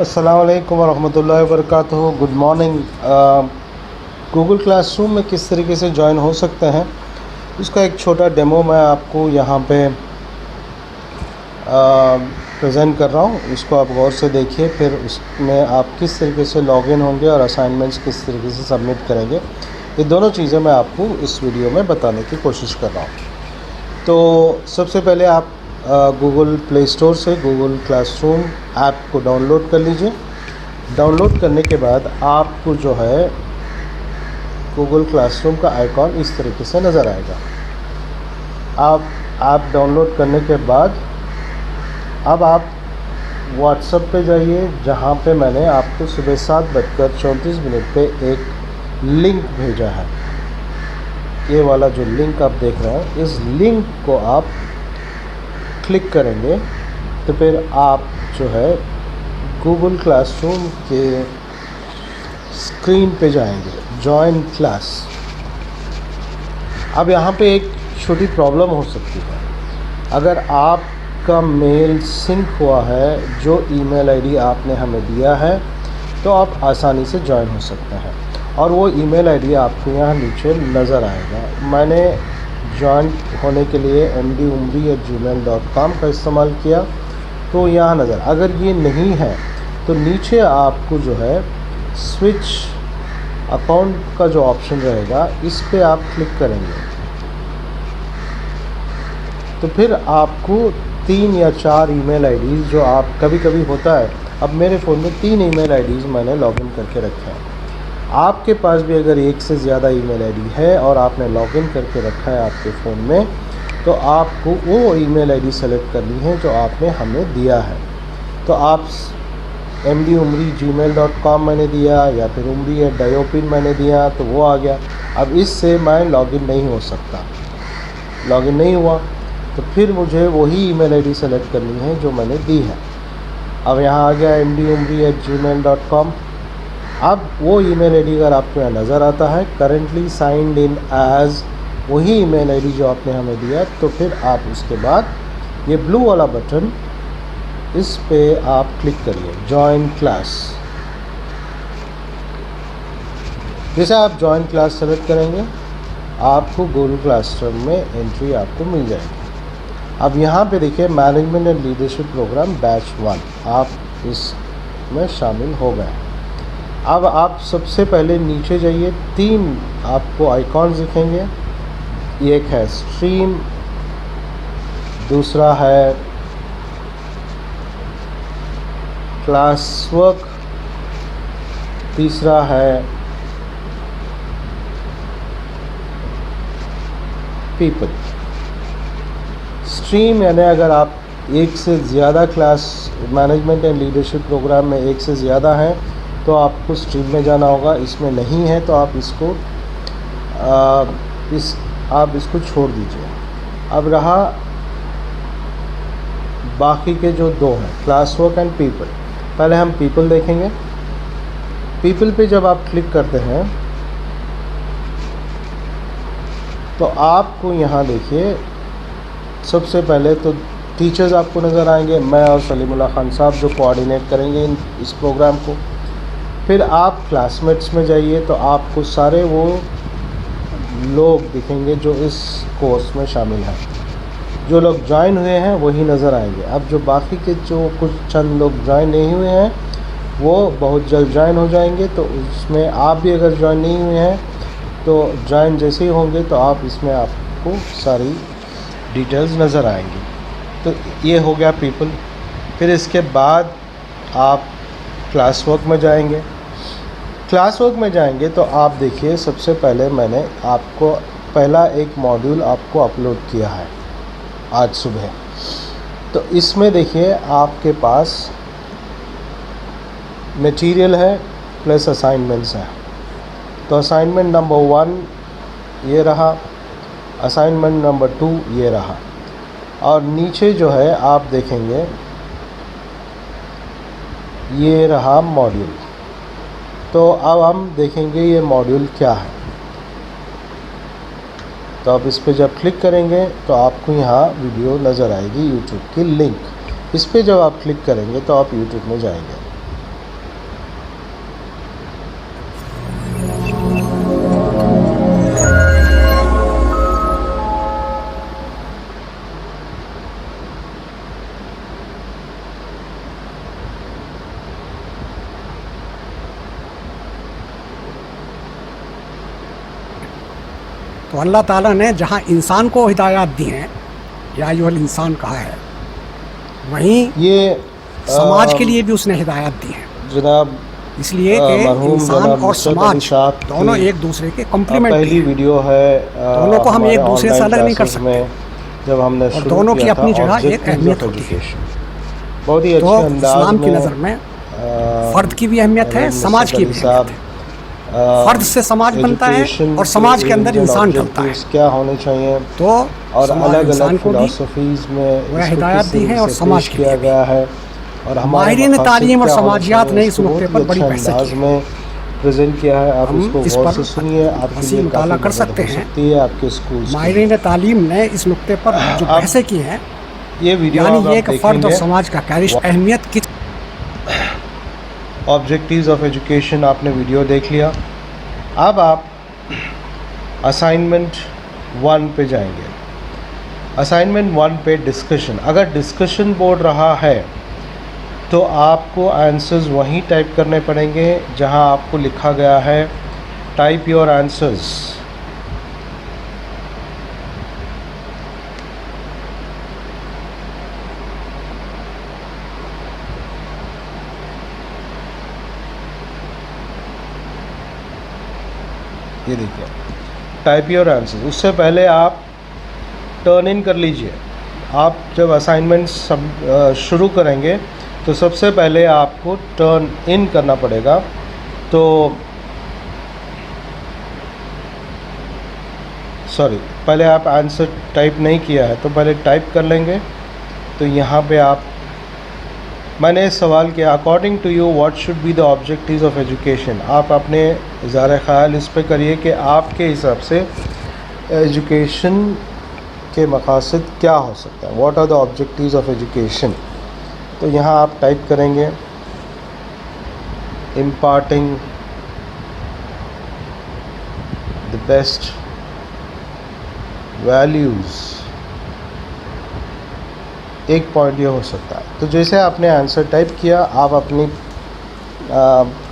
अस्सलाम वालेकुम वरहमतुल्लाहि वबरकातुहू। Good morning. गूगल क्लासरूम में किस तरीके से ज्वाइन हो सकते हैं उसका एक छोटा डेमो मैं आपको यहाँ पे प्रेजेंट कर रहा हूँ। उसको आप गौर से देखिए, फिर उसमें आप किस तरीके से लॉगिन होंगे और असाइनमेंट्स किस तरीके से सबमिट करेंगे, ये दोनों चीज़ें मैं आपको इस वीडियो में बताने की कोशिश कर रहा हूँ। तो सबसे पहले आप गूगल प्ले स्टोर से गूगल क्लासरूम ऐप को डाउनलोड कर लीजिए। डाउनलोड करने के बाद आपको जो है गूगल क्लासरूम का आइकॉन इस तरीके से नज़र आएगा। आप ऐप डाउनलोड करने के बाद अब आप व्हाट्सएप पे जाइए, जहाँ पे मैंने आपको सुबह 7:34 पे एक लिंक भेजा है। ये वाला जो लिंक आप देख रहे हैं, इस लिंक को आप क्लिक करेंगे तो फिर आप जो है गूगल क्लासरूम के स्क्रीन पे जाएंगे, जॉइन क्लास। अब यहाँ पे एक छोटी प्रॉब्लम हो सकती है। अगर आपका मेल सिंक हुआ है जो ईमेल आईडी आपने हमें दिया है, तो आप आसानी से ज्वाइन हो सकते हैं और वो ईमेल आईडी आपको यहाँ नीचे नज़र आएगा। मैंने ज्वाइन होने के लिए mdumri@gmail.com का इस्तेमाल किया, तो यहाँ नज़र। अगर ये नहीं है तो नीचे आपको जो है स्विच अकाउंट का जो ऑप्शन रहेगा, इस पे आप क्लिक करेंगे तो फिर आपको 3 या 4 ईमेल आईडीज़ जो आप कभी कभी होता है, अब मेरे फ़ोन में 3 ईमेल आईडीज़ मैंने लॉगिन करके रखे हैं। आपके पास भी अगर एक से ज़्यादा ईमेल आईडी है और आपने लॉगिन करके रखा है आपके फ़ोन में, तो आपको वो ईमेल आईडी सेलेक्ट करनी है जो आपने हमें दिया है। तो आप mdumri@gmail.com मैंने दिया, या फिर umri@diopin मैंने दिया, तो वो आ गया। अब इससे मैं लॉगिन नहीं हो सकता। लॉगिन नहीं हुआ तो फिर मुझे वही ईमेल आईडी सेलेक्ट करनी है जो मैंने दी है। अब यहाँ आ गया mdumri@gmail.com। अब वो ईमेल आईडी अगर आपको यहाँ नज़र आता है करेंटली साइंड इन एज, वही ईमेल आईडी जो आपने हमें दिया, तो फिर आप उसके बाद ये ब्लू वाला बटन, इस पे आप क्लिक करिए, जॉइन क्लास। जैसे आप जॉइन क्लास सेलेक्ट करेंगे, आपको गूगल क्लासरूम में एंट्री आपको मिल जाएगी। अब यहाँ पे देखिए management and leadership program batch 1, आप इसमें शामिल हो गए। अब आप सबसे पहले नीचे जाइए, 3 आपको आइकॉन्स दिखेंगे। एक है स्ट्रीम, दूसरा है क्लास वर्क, तीसरा है पीपल। स्ट्रीम यानी अगर आप एक से ज़्यादा class management and leadership program में एक से ज़्यादा हैं तो आपको स्ट्रीम में जाना होगा। इसमें नहीं है तो आप इसको छोड़ दीजिए। अब रहा बाकी के जो 2 हैं, क्लास वर्क एंड पीपल। पहले हम पीपल देखेंगे। पीपल पे जब आप क्लिक करते हैं तो आपको यहाँ देखिए सबसे पहले तो टीचर्स आपको नज़र आएंगे, मैं और सलीमुल्लाह खान साहब जो कोऑर्डिनेट करेंगे इस प्रोग्राम को। फिर आप क्लासमेट्स में जाइए तो आपको सारे वो लोग दिखेंगे जो इस कोर्स में शामिल हैं। जो लोग ज्वाइन हुए हैं वही नज़र आएंगे। अब जो बाकी के जो कुछ चंद लोग ज्वाइन नहीं हुए हैं वो बहुत जल्द ज्वाइन हो जाएंगे, तो उसमें आप भी अगर ज्वाइन नहीं हुए हैं तो ज्वाइन जैसे ही होंगे तो आप इसमें आपको सारी डिटेल्स नज़र आएंगी। तो ये हो गया पीपल। फिर इसके बाद आप क्लास वर्क में जाएंगे। क्लास वर्क में जाएंगे तो आप देखिए सबसे पहले मैंने आपको पहला एक मॉड्यूल आपको अपलोड किया है आज सुबह। तो इसमें देखिए आपके पास मटेरियल है प्लस असाइनमेंट्स हैं। तो असाइनमेंट नंबर 1 ये रहा, असाइनमेंट नंबर 2 ये रहा, और नीचे जो है आप देखेंगे ये रहा मॉड्यूल। तो अब हम देखेंगे ये मॉड्यूल क्या है। तो आप इस पर जब क्लिक करेंगे तो आपको यहाँ वीडियो नज़र आएगी यूट्यूब की लिंक। इस पर जब आप क्लिक करेंगे तो आप यूट्यूब में जाएंगे। तो अल्लाह ताला ने जहाँ इंसान को हिदायत दी हैं, या अय्युहल इंसान कहा है, वहीं ये समाज के लिए भी उसने हिदायत दी है। जनाब इसलिए कि मरहूम इंसान जनाब और नुसरत अली समाज साहब दोनों की एक दूसरे के कम्प्लीमेंट्री पहली हैं। वीडियो है दोनों को हम हमारे एक दूसरे से ऑनलाइन अलग नहीं कर क्लासेस सकते, में जब हमने और शुरू दोनों की किया था अपनी जगह एक ऑब्जेक्टिव्स अहमियत ऑफ होती है। एजुकेशन, बहुत ही तो अच्छे अंदाज इस्लाम की में नज़र में फ़र्द की भी अहमियत है, मरहूम समाज नुसरत की अली भी साहब अहमियत है। फ़र्द से समाज बनता है एजुकेशन और समाज के अंदर एम्स एंड इंसान ढलता है। ऑब्जेक्टिव्स क्या होने चाहिए तो और समाज अलग इंसान अलग को भी फिलॉसफीज़ में वह इसको हिदायत किस दी है तरीके और से समाज पेश के किया लिए भी। गया है और हमारे माहिरीन मकासद तालीम और क्या होने समाजियात चाहिए, ने इस इसको नुक्ते बहुत पर ही बड़ी अच्छे बहसें अंदाज की हैं। में प्रेजेंट किया है। आप हम इसको इस गौर पर से सुनिए, आपके वसी लिए मुताला काफ़ी कर मदद सकते हो हैं। सकती है आपके स्कूल्स के लिए। माहिरीन तालीम ने इस नुक्ते पर जो अब बहसें की हैं, ये वीडियो यानी अब ये आप कि फ़र्द और देखेंगे समाज का कैरिश अहमियत किस ऑब्जेक्टिव्स ऑफ एजुकेशन, आपने वीडियो देख लिया। अब आप असाइनमेंट 1 पे जाएंगे। असाइनमेंट 1 पे डिस्कशन, अगर डिस्कशन बोर्ड रहा है तो आपको आंसर्स वहीं टाइप करने पड़ेंगे जहां आपको लिखा गया है टाइप योर आंसर्स। ये देखिए टाइप योर आंसर्स। उससे पहले आप टर्न इन कर लीजिए। आप जब असाइनमेंट सब शुरू करेंगे तो सबसे पहले आपको टर्न इन करना पड़ेगा। तो सॉरी, पहले आप आंसर टाइप नहीं किया है तो पहले टाइप कर लेंगे। तो यहाँ पे आप, मैंने सवाल किया according to you what should be the objectives of education. आप अपने इज़हार ख़याल इस पे करिए कि आपके हिसाब से एजुकेशन के मकासद क्या हो सकता है, what are the objectives of education. तो यहाँ आप टाइप करेंगे इम्पार्टिंग द बेस्ट वैल्यूज़, एक पॉइंट ये हो सकता है। तो जैसे आपने आंसर टाइप किया, आप अपनी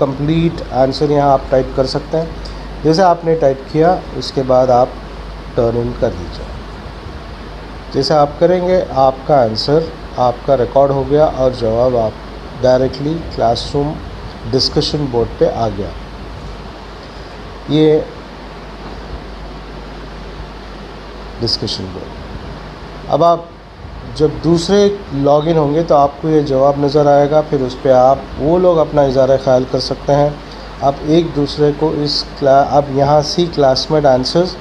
कंप्लीट आंसर यहाँ आप टाइप कर सकते हैं। जैसे आपने टाइप किया उसके बाद आप टर्न इन कर दीजिए। जैसे आप करेंगे आपका आंसर आपका रिकॉर्ड हो गया और जवाब आप डायरेक्टली क्लासरूम डिस्कशन बोर्ड पे आ गया। ये डिस्कशन बोर्ड। अब आप जब दूसरे लॉगिन होंगे तो आपको ये जवाब नज़र आएगा, फिर उस पर आप वो लोग अपना इज़हार ख़याल कर सकते हैं। आप एक दूसरे को इस अब यहाँ सी क्लासमेट आंसर्स,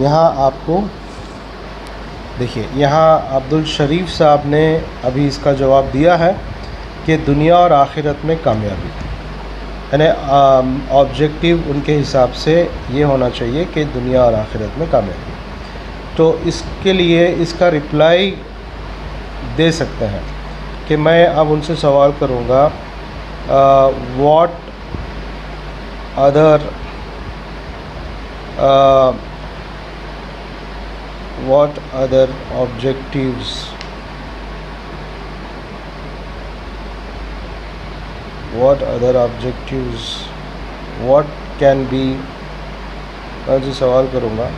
यहाँ आपको देखिए, यहाँ अब्दुल शरीफ साहब ने अभी इसका जवाब दिया है कि दुनिया और आखिरत में कामयाबी, यानी ऑब्जेक्टिव उनके हिसाब से ये होना चाहिए कि दुनिया और आखिरत में कामयाबी। तो इसके लिए इसका रिप्लाई दे सकते हैं कि मैं अब उनसे सवाल करूँगा what other objectives what can be, मैं उनसे सवाल करूँगा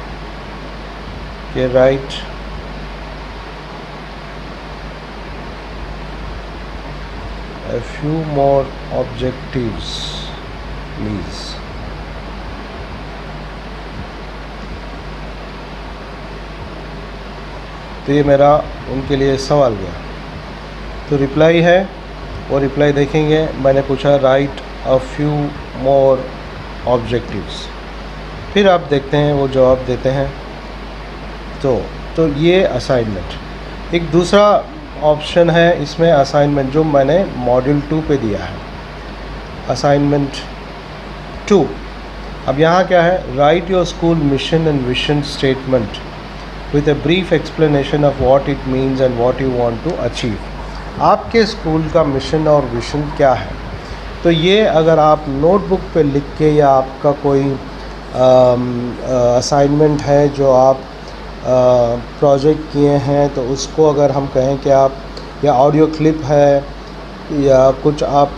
कि right a few more objectives please। तो ये मेरा उनके लिए सवाल गया। तो रिप्लाई है, वो रिप्लाई देखेंगे। मैंने पूछा right a few more objectives, फिर आप देखते हैं वो जवाब देते हैं। तो ये असाइनमेंट। एक दूसरा ऑप्शन है इसमें असाइनमेंट जो मैंने मॉड्यूल 2 पे दिया है, असाइनमेंट 2। अब यहाँ क्या है, right your school mission and vision statement with a brief explanation of what it means and what you want to achieve। आपके स्कूल का मिशन और विजन क्या है। तो ये अगर आप नोटबुक पे लिख के, या आपका कोई असाइनमेंट है जो आप प्रोजेक्ट किए हैं, तो उसको अगर हम कहें कि आप, या ऑडियो क्लिप है या कुछ आप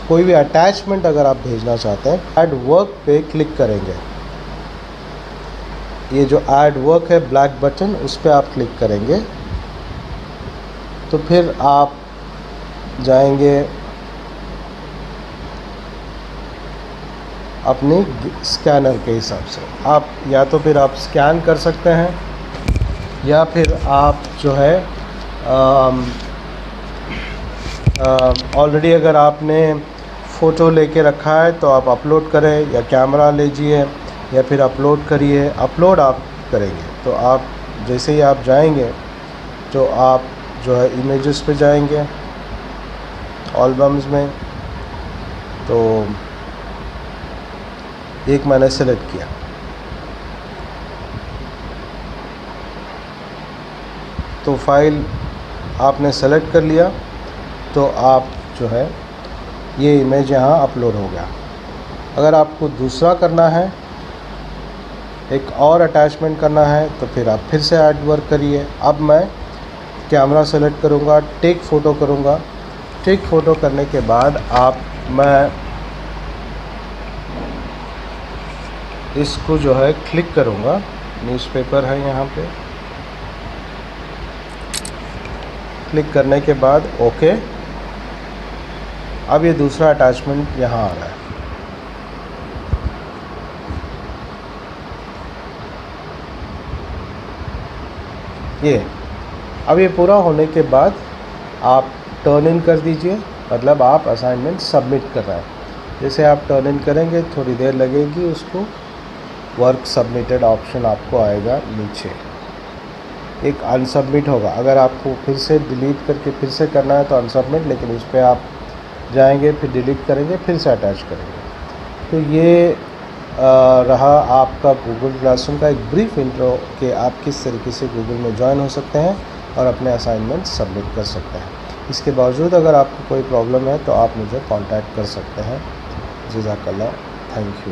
कोई भी अटैचमेंट अगर आप भेजना चाहते हैं, ऐड वर्क पे क्लिक करेंगे। ये जो ऐड वर्क है ब्लैक बटन, उस पर आप क्लिक करेंगे तो फिर आप जाएंगे अपनी स्कैनर के हिसाब से। आप या तो फिर आप स्कैन कर सकते हैं या फिर आप जो है ऑलरेडी अगर आपने फ़ोटो लेके रखा है तो आप अपलोड करें, या कैमरा लीजिए या फिर अपलोड करिए। अपलोड आप करेंगे तो आप जैसे ही आप जाएंगे तो आप जो है इमेजेस पे जाएंगे एल्बम्स में, तो एक मैंने सेलेक्ट किया, तो फाइल आपने सेलेक्ट कर लिया तो आप जो है ये इमेज यहाँ अपलोड हो गया। अगर आपको दूसरा करना है, एक और अटैचमेंट करना है, तो फिर आप फिर से ऐड वर्क करिए। अब मैं कैमरा सेलेक्ट करूँगा, टेक फ़ोटो करूँगा। टेक फ़ोटो करने के बाद मैं इसको जो है क्लिक करूँगा, न्यूज़पेपर है यहाँ पे, क्लिक करने के बाद ओके। अब ये दूसरा अटैचमेंट यहाँ आ रहा है। ये अब ये पूरा होने के बाद आप टर्न इन कर दीजिए, मतलब आप असाइनमेंट सबमिट कर रहे हैं। जैसे आप टर्न इन करेंगे थोड़ी देर लगेगी, उसको वर्क सबमिटेड ऑप्शन आपको आएगा नीचे, एक अनसबमिट होगा। अगर आपको फिर से डिलीट करके फिर से करना है तो अनसबमिट, लेकिन उस पर आप जाएंगे फिर डिलीट करेंगे फिर से अटैच करेंगे। तो ये रहा आपका गूगल क्लासरूम का एक ब्रीफ इंट्रो कि आप किस तरीके से गूगल में ज्वाइन हो सकते हैं और अपने असाइनमेंट सबमिट कर सकते हैं। इसके बावजूद अगर आपको कोई प्रॉब्लम है तो आप मुझे कांटेक्ट कर सकते हैं। जज़ाकल्लाह, थैंक यू।